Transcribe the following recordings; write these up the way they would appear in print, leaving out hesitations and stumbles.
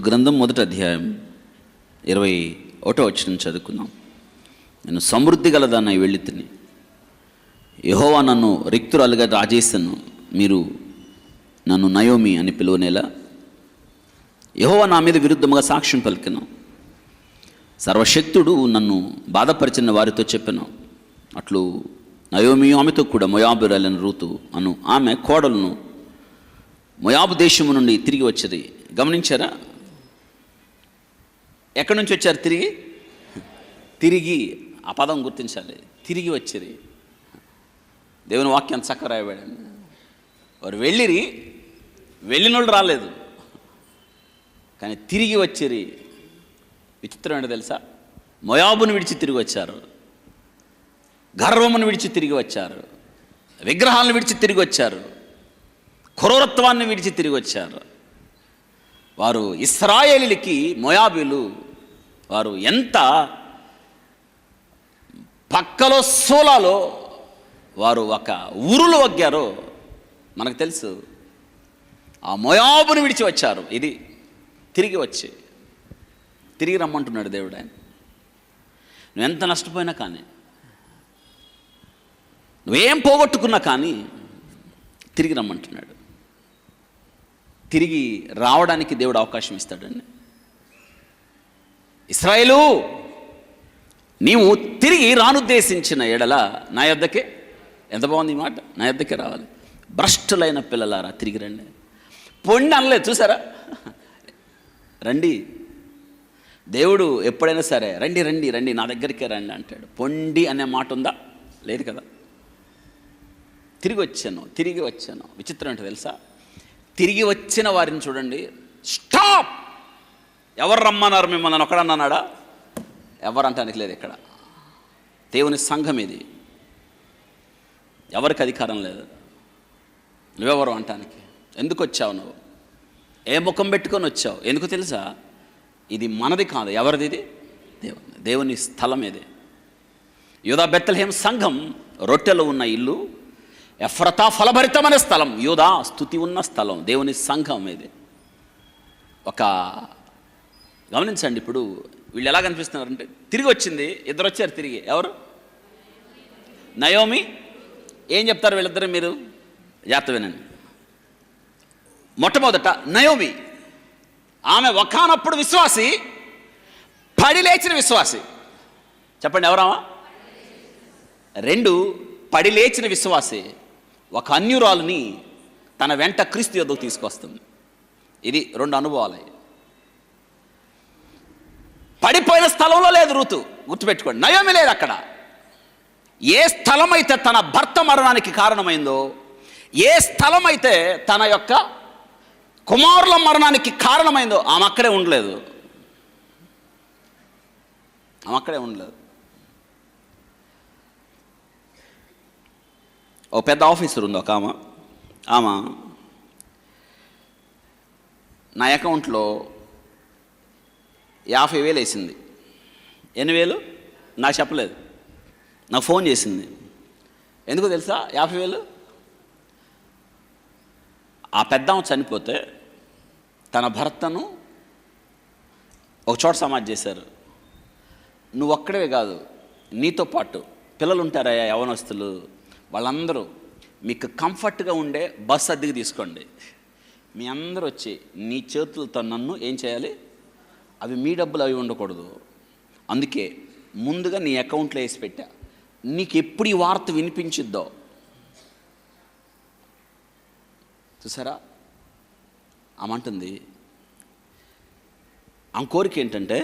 గ్రంథం 1వ అధ్యాయం 21వ వచనం చదువుకుందాం. నేను సమృద్ధి గలదాన్ని వెళ్ళి తిని యెహోవా నన్ను రిక్తురాలుగా రాజేసను, మీరు నన్ను నయోమి అని పిలువనేలా. యెహోవా నా మీద విరుద్ధముగా సాక్ష్యం పలికెను, సర్వశక్తుడు నన్ను బాధపరిచిన వారితో చెప్పెను. అట్లు నయోమి ఆమెతో కూడా మోయాబురాలైన రూతు అను ఆమె కోడలను మోయాబు దేశము నుండి తిరిగి వచ్చేది. గమనించారా? ఎక్కడి నుంచి వచ్చారు? తిరిగి ఆ పదం గుర్తించాలి. తిరిగి వచ్చేది. దేవుని వాక్యం చక్కగా రాయబడింది. వారు వెళ్ళినోళ్ళు రాలేదు, కానీ తిరిగి వచ్చేరి. విచిత్రం ఏంటో తెలుసా? మోయాబును విడిచి తిరిగి వచ్చారు, గర్వమును విడిచి తిరిగి వచ్చారు, విగ్రహాలను విడిచి తిరిగి వచ్చారు, క్రూరత్వాన్ని విడిచి తిరిగి వచ్చారు. వారు ఇశ్రాయేలీలకి మోయాబీలు వారు ఎంత పక్కలో సోలాలో వారు ఒక ఉరులు వగ్గారో మనకు తెలుసు. ఆ మోయాబును విడిచి వచ్చారు. ఇది తిరిగి రమ్మంటున్నాడు దేవుడు. ఆయన నువ్వు ఎంత నష్టపోయినా కానీ, నువ్వేం పోగొట్టుకున్నా కానీ తిరిగి రమ్మంటున్నాడు. తిరిగి రావడానికి దేవుడు అవకాశం ఇస్తాడండి. ఇశ్రాయేలు, నీవు తిరిగి రానుద్దేశించిన ఎడల నా యొద్దకే, ఎంత బాగుంది ఈ మాట, నా యొద్దకే రావాలి. భ్రష్టులైన పిల్లలారా తిరిగి రండి. పొండి అనలేదు, చూసారా? రండి. దేవుడు ఎప్పుడైనా సరే రండి రండి రండి నా దగ్గరికే రండి అంటాడు. పొండి అనే మాట ఉందా? లేదు కదా. తిరిగి వచ్చాను. విచిత్రం ఏంటో తెలుసా? తిరిగి వచ్చిన వారిని చూడండి. స్టాప్! ఎవరు రమ్మన్నారు మిమ్మల్ని? ఒకడన్నాడా? ఎవరు అంటానికి లేదు. ఇక్కడ దేవుని సంఘం ఇది. ఎవరికి అధికారం లేదు. నువ్వెవరు అంటానికి? ఎందుకు వచ్చావు? నువ్వు ఏ ముఖం పెట్టుకొని వచ్చావు? ఎందుకు తెలుసా? ఇది మనది కాదు. ఎవరిది? ఇది దేవుని స్థలం. ఇది యూదా బెత్లెహేం సంఘం రొట్టెలు ఉన్న ఇల్లు, ఎఫ్రతా ఫలభరితమైన స్థలం, యూదా స్తుతి ఉన్న స్థలం, దేవుని సంఘం ఇది. గమనించండి. ఇప్పుడు వీళ్ళు ఎలా కనిపిస్తున్నారంటే, తిరిగి వచ్చింది. ఇద్దరు వచ్చారు తిరిగి. ఎవరు? నయోమి. ఏం చెప్తారు వీళ్ళిద్దరు? మీరు జాగ్రత్త వినండి. మొట్టమొదట నయోమి, ఆమె ఒకానప్పుడు విశ్వాసి, పడి లేచిన విశ్వాసి. చెప్పండి, ఎవరామా? 2, పడి లేచిన విశ్వాసి ఒక అన్యురాలుని తన వెంట క్రీస్తు యొద్దకు తీసుకొస్తుంది. ఇది 2 అనుభవాలు. పడిపోయిన స్థలంలో లేదు రూతు, గుర్తుపెట్టుకోండి. నయోమి లేదు అక్కడ. ఏ స్థలం అయితే తన భర్త మరణానికి కారణమైందో, ఏ స్థలం అయితే తన యొక్క కుమారుల మరణానికి కారణమైందో, ఆమె అక్కడే ఉండలేదు. ఓ పెద్ద ఆఫీసర్ ఉంది ఒక ఆమె నా అకౌంట్లో 50,000 వేసింది. 8,000 నాకు చెప్పలేదు, నాకు ఫోన్ చేసింది. ఎందుకు తెలుసా? 50,000 ఆ పెద్దామ చనిపోతే తన భర్తను ఒక చోట సమాధి చేశారు. నువ్వు ఒక్కడే కాదు, నీతో పాటు పిల్లలు ఉంటారా యవనస్తులు, వాళ్ళందరూ మీకు కంఫర్ట్గా ఉండే బస్సు అద్దెకి తీసుకోండి. మీ అందరూ వచ్చి నీ చేతులతో నన్ను ఏం చేయాలి? అవి మీ డబ్బులు, అవి ఉండకూడదు. అందుకే ముందుగా నీ అకౌంట్లో వేసి పెట్టా. నీకు ఎప్పుడు ఈ వార్త వినిపించిద్దో, చూసారా? ఆమంటుంది, ఆమె కోరిక ఏంటంటే,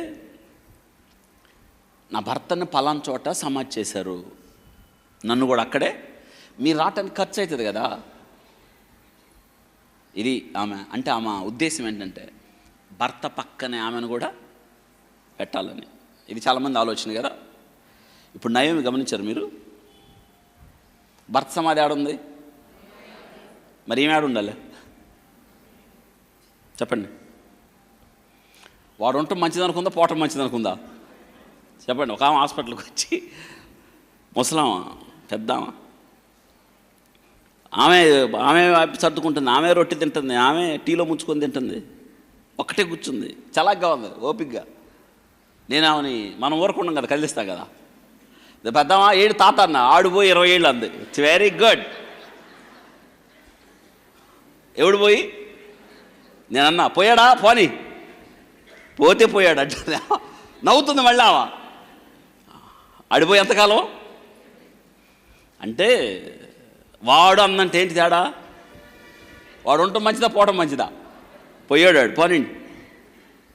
నా భర్తను పలానా చోట సమాధి చేశారు, నన్ను కూడా అక్కడే, మీరు రావటానికి ఖర్చు అవుతుంది కదా. ఇది ఆమె ఉద్దేశం ఏంటంటే, భర్త పక్కనే ఆమెను కూడా పెట్టాలని. ఇది చాలామంది ఆలోచన కదా. ఇప్పుడు నయోమి గమనించారు మీరు? భర్త సమాధి ఆడుంది, మరి ఏమి ఆడు ఉండాలి? చెప్పండి. వాడు ఉండటం మంచిది అనుకుందా, పోవటం మంచిది అనుకుందా? చెప్పండి. ఒక ఆమె హాస్పిటల్కి వచ్చి, ముసలామా పెద్దామా, ఆమె సర్దుకుంటుంది, ఆమె రొట్టె తింటుంది, ఆమె టీలో ముంచుకొని తింటుంది. ఒక్కటే కూర్చుంది, చలాగ్గా ఉంది, ఓపిక్గా. నేను ఆమెని మనం ఊరుకున్నాం కదా, కదిలిస్తాం కదా. పెద్దమ్మా ఏడు తాత అన్న, ఆడిపోయి 20 ఏళ్ళు అంది. It's very good. ఎవడు పోయి నేనన్నా పోయాడా, పోనీ పోతే పోయాడు అంటే నవ్వుతుంది మళ్ళీ ఆమె. ఆడిపోయి ఎంతకాలం అంటే వాడు అందంటే ఏంటి తేడా? వాడు ఉండటం మంచిదా, పోవటం మంచిదా? పోయాడు, పోనండి.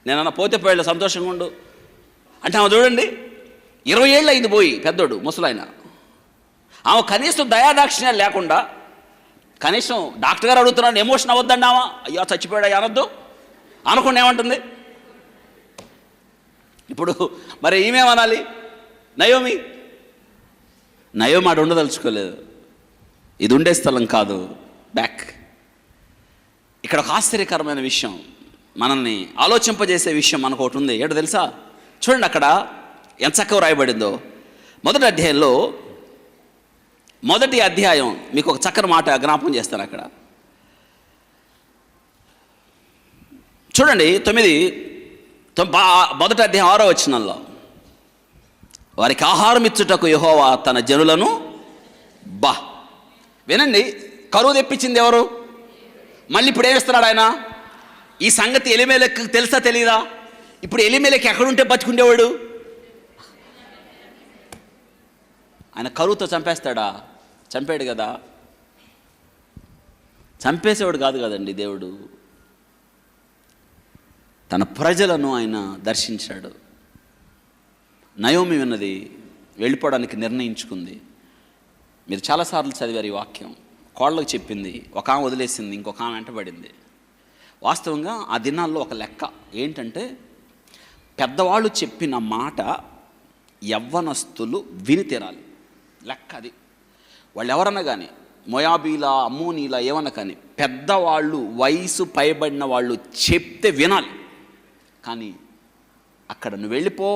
నేనన్నా పోతే పోయాడు, సంతోషంగా ఉండు అంటే ఆమె చూడండి 20 ఏళ్ళు అయింది పోయి, పెద్దోడు ముసలాయన. ఆమె కనీసం దయాదాక్షిణ్యాలు లేకుండా, కనీసం డాక్టర్ గారు అడుగుతున్నాడు, ఎమోషన్ అవ్వద్దండి ఆమె. అయ్యో చచ్చిపోయాడు అనొద్దు అనకుండా ఏమంటుంది? ఇప్పుడు మరి ఈమెమనాలి? నయోమి ఆడ ఉండదలుచుకోలేదు. ఇది ఉండే స్థలం కాదు, బ్యాక్. ఇక్కడ ఒక ఆశ్చర్యకరమైన విషయం, మనల్ని ఆలోచింపజేసే విషయం మనకు ఒకటి ఉంది. ఏంటో తెలుసా? చూడండి అక్కడ ఎంత చక్కగా రాయబడిందో. మొదటి అధ్యాయం మీకు ఒక చక్కని మాట జ్ఞాపకం చేస్తాను. అక్కడ చూడండి, మొదటి అధ్యాయం 6వ వచనంలో, వారికి ఆహారం ఇచ్చుటకు యెహోవా తన జనులను వినండి, కరువు తెప్పించింది ఎవరు? మళ్ళీ ఇప్పుడు ఏమిస్తున్నాడు ఆయన? ఈ సంగతి ఎలీమెలెకు తెలుసా తెలీదా? ఇప్పుడు ఎలీమెలెకు ఎక్కడుంటే బతుకుండేవాడు? ఆయన కరువుతో చంపేస్తాడా? చంపాడు కదా. చంపేసేవాడు కాదు కదండి దేవుడు. తన ప్రజలను ఆయన దర్శించాడు. నయోమి విన్నది, వెళ్ళిపోవడానికి నిర్ణయించుకుంది. మీరు చాలాసార్లు చదివారు ఈ వాక్యం. కోళ్ళకు చెప్పింది, ఒక ఆమె వదిలేసింది, ఇంకొక ఆమె వెంటబడింది. వాస్తవంగా ఆ దినాల్లో ఒక లెక్క ఏంటంటే, పెద్దవాళ్ళు చెప్పిన మాట యవ్వనస్తులు విని తీరాలి. లెక్క అది. వాళ్ళు ఎవరన్నా కానీ, మొయాబీలా అమ్మోనీలా ఏమన్నా కానీ, పెద్దవాళ్ళు వయసు పైబడిన వాళ్ళు చెప్తే వినాలి. కానీ అక్కడ నువ్వు వెళ్ళిపో,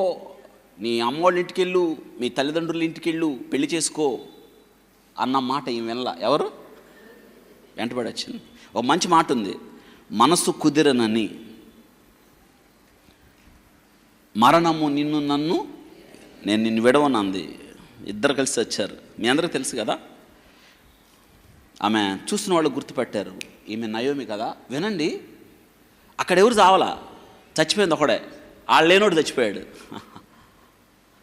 నీ అమ్మోళ్ళ ఇంటికి వెళ్ళు, మీ తల్లిదండ్రుల ఇంటికి వెళ్ళు, పెళ్లి చేసుకో అన్న మాట ఏం వినలా. ఎవరు వెంటబడి వచ్చింది. ఒక మంచి మాట ఉంది, మనసు కుదిరనని మరణము నన్ను నిన్ను విడవనంది. ఇద్దరు కలిసి వచ్చారు. మీ అందరికీ తెలుసు కదా. ఆమె చూసిన వాళ్ళు గుర్తుపెట్టారు, ఈమె నయోమి కదా. వినండి, అక్కడ ఎవరు చావలా, చచ్చిపోయింది ఒకడే. లేనోడు చచ్చిపోయాడు.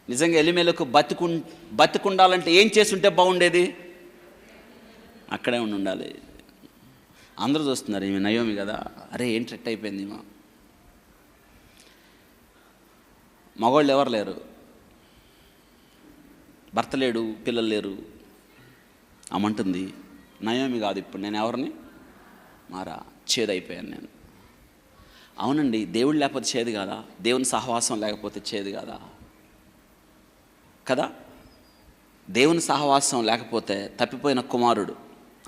నిజంగా ఎలీమెలెకు బతికుండాలంటే ఏం చేసుంటే బాగుండేది? అక్కడే ఉండాలి. అందరూ చూస్తున్నారు, ఈమె నయోమి కదా, అరే ఏంటి రెట్ అయిపోయింది ఈమె. మగవాళ్ళు ఎవరు లేరు, భర్త లేడు, పిల్లలు లేరు. అమంటుంది, నయోమి కాదు ఇప్పుడు నేను ఎవరిని చేదైపోయాను నేను. అవునండి, దేవుడు లేకపోతే చేదు కాదా? దేవుని సహవాసం లేకపోతే చేదు కాదా? కదా. దేవుని సహవాసం లేకపోతే తప్పిపోయిన కుమారుడు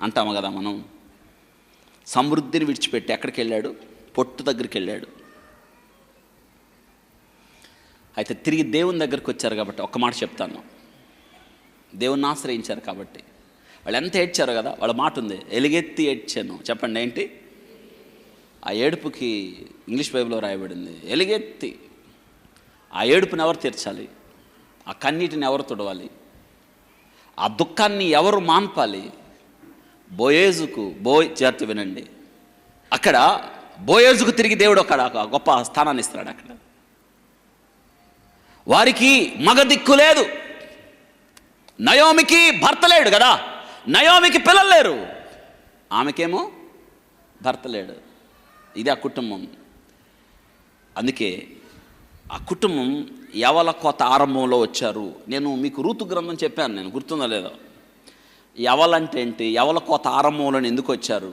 అంటాము కదా మనం. సమృద్ధిని విడిచిపెట్టి ఎక్కడికి వెళ్ళాడు? పొట్టు దగ్గరికి వెళ్ళాడు. అయితే తిరిగి దేవుని దగ్గరికి వచ్చారు కాబట్టి ఒక్క మాట చెప్తాను, దేవుణ్ణి ఆశ్రయించారు కాబట్టి. వాళ్ళు ఎంత ఏడ్చారో కదా, వాళ్ళ మాట ఉంది, ఎలుగెత్తి ఏడ్చాను. చెప్పండి ఏంటి? ఆ ఏడుపుకి ఇంగ్లీష్ బైబిల్లో రాయబడింది ఎలుగెత్తి. ఆ ఏడుపుని ఎవరు తీర్చాలి? ఆ కన్నీటిని ఎవరు తుడవాలి? ఆ దుఃఖాన్ని ఎవరు మాన్పాలి? బోయేజుకు చేర్త వినండి, అక్కడ బోయేజుకు తిరిగి దేవుడు అక్కడ గొప్ప స్థానాన్ని ఇస్తున్నాడు. అక్కడ వారికి మగ దిక్కు లేదు. నయోమికి భర్త లేడు కదా, నయోమికి పిల్లలు లేరు, ఆమెకేమో భర్త లేడు. ఇది ఆ కుటుంబం. అందుకే ఆ కుటుంబం యవల కోత ఆరంభంలో వచ్చారు. నేను మీకు రూతు గ్రంథం చెప్పాను, నేను గుర్తుందో లేదో. యవలంటే ఏంటి, యవల కోత ఆరంభంలో ఎందుకు వచ్చారు?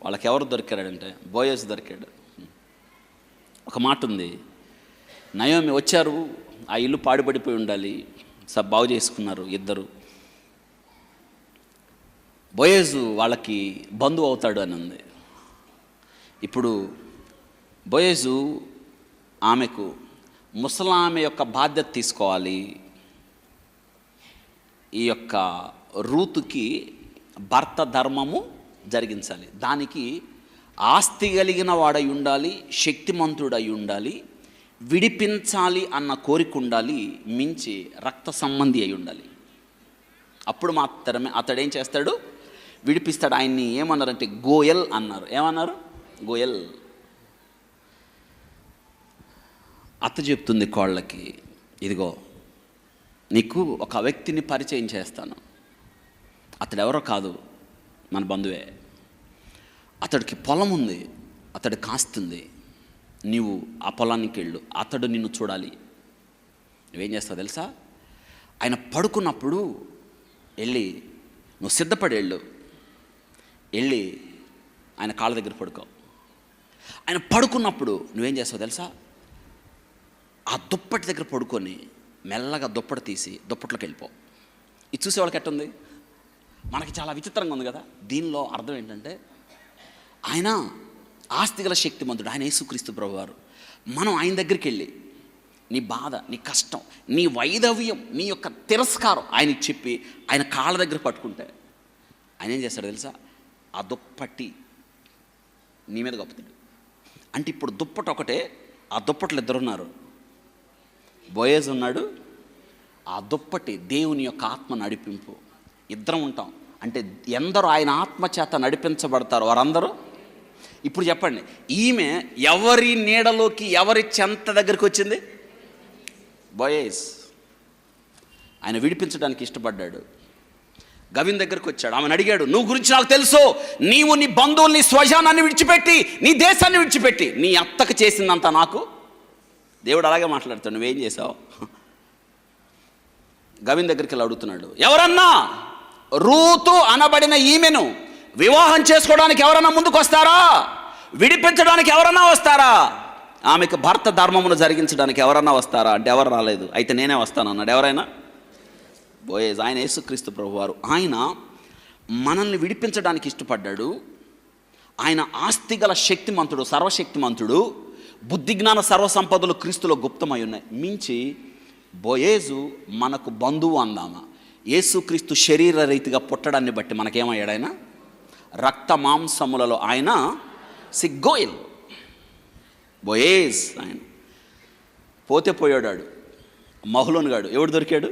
వాళ్ళకి ఎవరు దొరికాడంటే బోయస్ దొరికాడు. ఒక మాట ఉంది, నయోమి వచ్చారు, ఆ ఇల్లు పాడుపడిపోయి ఉండాలి, బాగు చేసుకున్నారు ఇద్దరు. బోయేజు వాళ్ళకి బంధువు అవుతాడు అని ఉంది. ఇప్పుడు బోయేజు ఆమెకు ముసలామె యొక్క బాధ్యత తీసుకోవాలి. ఈ యొక్క రూతుకి భర్త ధర్మము జరిగించాలి. దానికి ఆస్తి కలిగిన వాడై ఉండాలి, శక్తిమంతుడై ఉండాలి, విడిపించాలి అన్న కోరిక ఉండాలి, మించి రక్త సంబంధి అయి ఉండాలి. అప్పుడు మాత్రమే అతడు ఏం చేస్తాడు? విడిపిస్తాడు. ఆయన్ని ఏమన్నారంటే గోయల్ అన్నారు. ఏమన్నారు? గోయల్. అత్త చెప్తుంది కోళ్ళకి, ఇదిగో నీకు ఒక వ్యక్తిని పరిచయం చేస్తాను. అతడు ఎవరో కాదు, మన బంధువే. అతడికి పొలం ఉంది, అతడు కాస్తుంది. నీవు ఆ పొలానికి వెళ్ళు, అతడు నిన్ను చూడాలి. నువ్వేం చేస్తావు తెలుసా? ఆయన పడుకున్నప్పుడు వెళ్ళి నువ్వు సిద్ధపడి వెళ్ళి ఆయన కాళ్ళ దగ్గర పడుకో. ఆయన పడుకున్నప్పుడు నువ్వేం చేస్తావు తెలుసా? ఆ దుప్పటి దగ్గర పడుకొని మెల్లగా దుప్పటి తీసి దుప్పట్లోకి వెళ్ళిపో. ఇది చూసే వాళ్ళకి ఎట్టుంది? మనకి చాలా విచిత్రంగా ఉంది కదా. దీనిలో అర్థం ఏంటంటే ఆయన ఆస్తిగల శక్తిమంతుడు, ఆయన యేసుక్రీస్తు ప్రభువారు. మనం ఆయన దగ్గరికి వెళ్ళి నీ బాధ, నీ కష్టం, నీ వైధవ్యం, నీ యొక్క తిరస్కారం ఆయనకి చెప్పి ఆయన కాళ్ళ దగ్గర పట్టుకుంటే ఆయన ఏం చేస్తాడు తెలుసా? ఆ దుప్పటి నీ మీద గొప్పతాడు. అంటే ఇప్పుడు దుప్పటి ఒకటే, ఆ దుప్పట్లు ఇద్దరున్నారు. బోయేజ్ ఉన్నాడు, ఆ దుప్పటి దేవుని యొక్క ఆత్మ నడిపింపు. ఇద్దరం ఉంటాం. అంటే ఎందరో ఆయన ఆత్మ చేత నడిపించబడతారు వారందరూ. ఇప్పుడు చెప్పండి, ఈమె ఎవరి నీడలోకి, ఎవరి చెంత దగ్గరికి వచ్చింది? బోయేజ్. ఆయన విడిపించడానికి ఇష్టపడ్డాడు. గవిన్ దగ్గరికి వచ్చాడు. ఆమెను అడిగాడు, నువ్వు గురించి నాకు తెలుసు, నీవు నీ బంధువుల్ని, స్వజనాన్ని విడిచిపెట్టి, నీ దేశాన్ని విడిచిపెట్టి నీ అత్తకు చేసిందంతా నాకు. దేవుడు అలాగే మాట్లాడతాడు, నువ్వేం చేసావు? గవిన్ దగ్గరికి వెళ్ళి అడుగుతున్నాడు, ఎవరన్నా రూతు అనబడిన ఈమెను వివాహం చేసుకోవడానికి ఎవరన్నా ముందుకు వస్తారా? విడిపించడానికి ఎవరన్నా వస్తారా? ఆమెకు భర్త ధర్మమును జరిగించడానికి ఎవరన్నా వస్తారా అంటే ఎవరు రాలేదు. అయితే నేనే వస్తాను అన్నాడు. ఎవరైనా? బోయేజ్. ఆయన యేసుక్రీస్తు ప్రభువారు. ఆయన మనల్ని విడిపించడానికి ఇష్టపడ్డాడు. ఆయన ఆస్తిగల శక్తిమంతుడు, సర్వశక్తిమంతుడు. బుద్ధి జ్ఞాన సర్వసంపదలు క్రీస్తులో గుప్తమై ఉన్నాయి. మించి బోయేజు మనకు బంధువు అందామా. యేసుక్రీస్తు శరీర రీతిగా పుట్టడాన్ని బట్టి మనకేమయ్యాడు? ఆయన రక్త మాంసములలో ఆయన సిగ్గోయిల్. బోయేజ్. ఆయన పోతే పోయాడు మహులోను గాడు. ఎవడు దొరికాడు?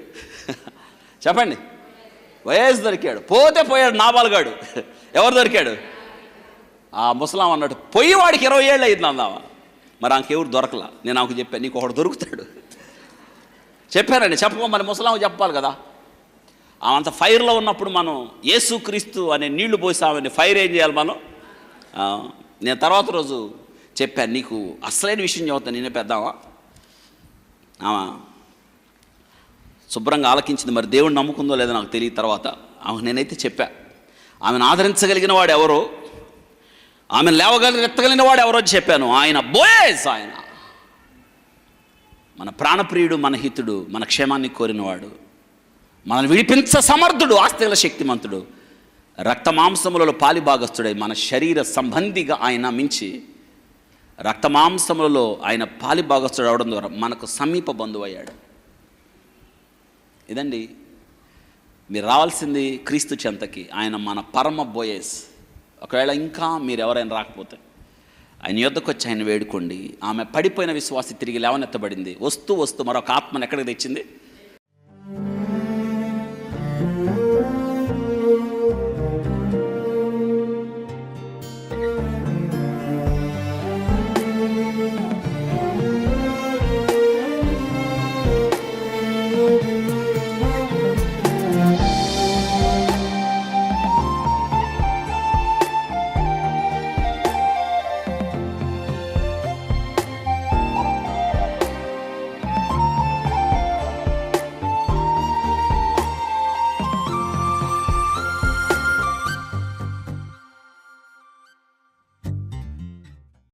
చెప్పండి. బోయేజ్ దొరికాడు. పోతే పోయాడు నాబాల్ గాడు. ఎవరు దొరికాడు? ఆ ముసలాం అన్నట్టు పొయ్యి వాడికి 20 ఏళ్ళు అయింది అందామా. మరి ఆమెకెవరు దొరకలా. నేను ఆమెకు చెప్పాను, నీకు ఒకడు దొరుకుతాడు చెప్పానండి. చెప్పమని ముసలాం చెప్పాలి కదా. ఆమె ఫైర్లో ఉన్నప్పుడు మనం యేసుక్రీస్తు అనే నీళ్లు పోసి ఆమెని ఫైర్ ఏం చేయాలి మనం? నేను తర్వాత రోజు చెప్పాను, నీకు అసలైన విషయం చెబుతాను, నేనే పెద్దామా. ఆమె శుభ్రంగా ఆలకించింది. మరి దేవుడు నమ్ముకుందో లేదో నాకు తెలియదు. తర్వాత ఆమె నేనైతే చెప్పా, ఆమెను ఆదరించగలిగిన వాడు ఎవరో, ఆమెను ఎత్తగలిగిన వాడు ఎవరో చెప్పాను. ఆయన బోయేజ్. ఆయన మన ప్రాణప్రియుడు, మన హితుడు, మన క్షేమాన్ని కోరినవాడు, మనల్ని విడిపించ సమర్థుడు, ఆస్తిగల శక్తిమంతుడు, రక్త మాంసములలో పాలిభాగస్తుడై మన శరీర సంబంధిగా ఆయన మించి రక్త మాంసములలో ఆయన పాలిభాగస్తుడు అవడం ద్వారా మనకు సమీప బంధువు అయ్యాడు. ఇదండి మీరు రావాల్సింది క్రీస్తు చెంతకి. ఆయన మన పరమ బోయేజ్. ఒకవేళ ఇంకా మీరు ఎవరైనా రాకపోతే ఆయన యొద్దకు వచ్చి ఆయన వేడుకోండి. ఆమె పడిపోయిన విశ్వాసి తిరిగి లేవనెత్తబడింది. వస్తూ మరొక ఆత్మను ఎక్కడికి తెచ్చింది?